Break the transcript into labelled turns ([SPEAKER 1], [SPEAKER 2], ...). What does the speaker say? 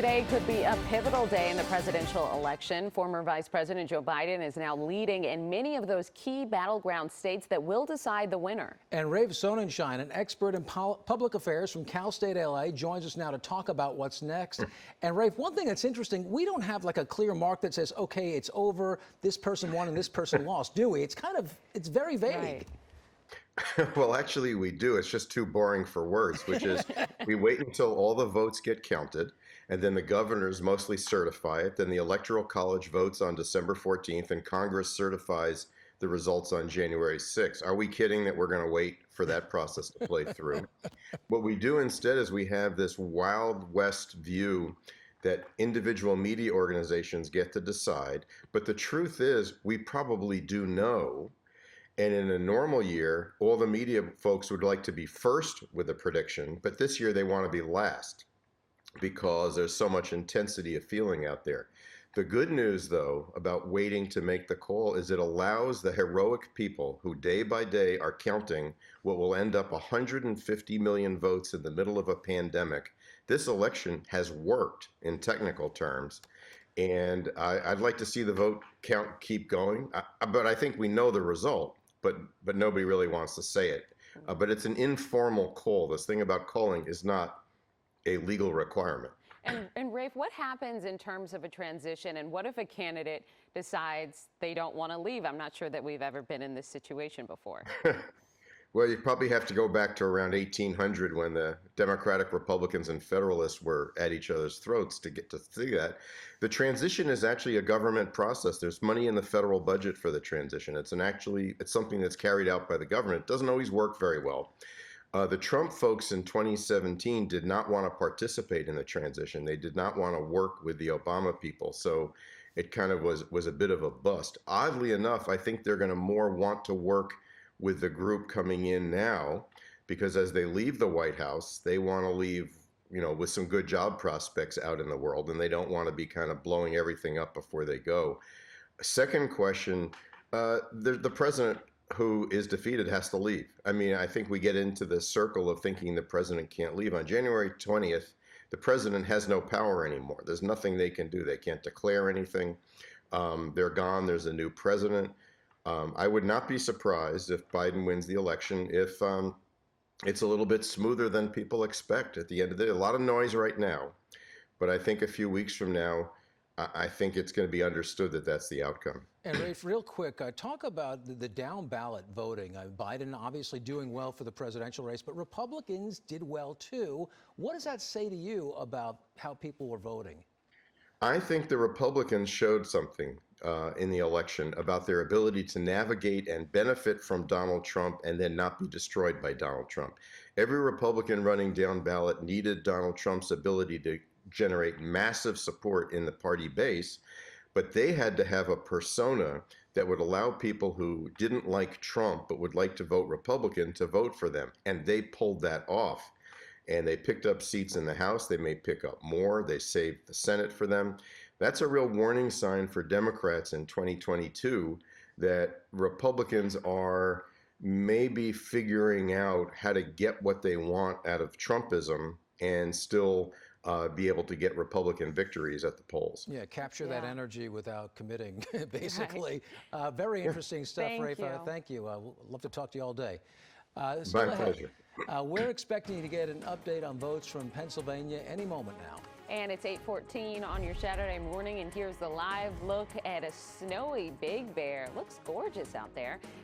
[SPEAKER 1] Today could be a pivotal day in the presidential election. Former Vice President Joe Biden is now leading in many of those key battleground states that will decide the winner.
[SPEAKER 2] And Raphael Sonenshein, an expert in public affairs from Cal State LA, joins us now to talk about what's next. And Rafe, one thing that's interesting, we don't have like a clear mark that says, okay, it's over, this person won and this person lost, do we? It's very vague.
[SPEAKER 1] Right.
[SPEAKER 3] Well, actually, we do. It's just too boring for words, which is we wait until all the votes get counted, and then the governors mostly certify it. Then the Electoral College votes on December 14th, and Congress certifies the results on January 6th. Are we kidding that we're going to wait for that process to play through? What we do instead is we have this Wild West view that individual media organizations get to decide. But the truth is, we probably do know. And in a normal year, all the media folks would like to be first with a prediction, but this year they want to be last because there's so much intensity of feeling out there. The good news, though, about waiting to make the call is it allows the heroic people who day by day are counting what will end up 150 million votes in the middle of a pandemic. This election has worked in technical terms. And I'd like to see the vote count keep going, but I think we know the result. But nobody really wants to say it. But it's an informal call. This thing about calling is not a legal requirement.
[SPEAKER 1] And Rafe, what happens in terms of a transition? And what if a candidate decides they don't want to leave? I'm not sure that we've ever been in this situation before.
[SPEAKER 3] Well, you probably have to go back to around 1800 when the Democratic, Republicans, and Federalists were at each other's throats to get to see that. The transition is actually a government process. There's money in the federal budget for the transition. It's something that's carried out by the government. It doesn't always work very well. The Trump folks in 2017 did not want to participate in the transition. They did not want to work with the Obama people. So it kind of was a bit of a bust. Oddly enough, I think they're going to more want to work with the group coming in now, because as they leave the White House, they want to leave, with some good job prospects out in the world, and they don't want to be kind of blowing everything up before they go. Second question, the president who is defeated has to leave. I mean, I think we get into the circle of thinking the president can't leave. On January 20th, the president has no power anymore. There's nothing they can do. They can't declare anything. They're gone. There's a new president. I would not be surprised if Biden wins the election if it's a little bit smoother than people expect at the end of the day. A lot of noise right now, but I think a few weeks from now, I think it's going to be understood that that's the outcome.
[SPEAKER 2] And Rafe, real quick, talk about the down ballot voting. Biden obviously doing well for the presidential race, but Republicans did well too. What does that say to you about how people were voting?
[SPEAKER 3] I think the Republicans showed something in the election about their ability to navigate and benefit from Donald Trump and then not be destroyed by Donald Trump. Every Republican running down ballot needed Donald Trump's ability to generate massive support in the party base, but they had to have a persona that would allow people who didn't like Trump but would like to vote Republican to vote for them. And they pulled that off. And they picked up seats in the House. They may pick up more. They saved the Senate for them. That's a real warning sign for Democrats in 2022 that Republicans are maybe figuring out how to get what they want out of Trumpism and still be able to get Republican victories at the polls.
[SPEAKER 2] Yeah, capture that energy without committing, basically. Right. Very interesting stuff, Rafe. Thank you. We'll love to talk to you all day.
[SPEAKER 3] My pleasure.
[SPEAKER 2] We're expecting to get an update on votes from Pennsylvania any moment now.
[SPEAKER 1] And it's 8:14 on your Saturday morning, and here's the live look at a snowy Big Bear. Looks gorgeous out there.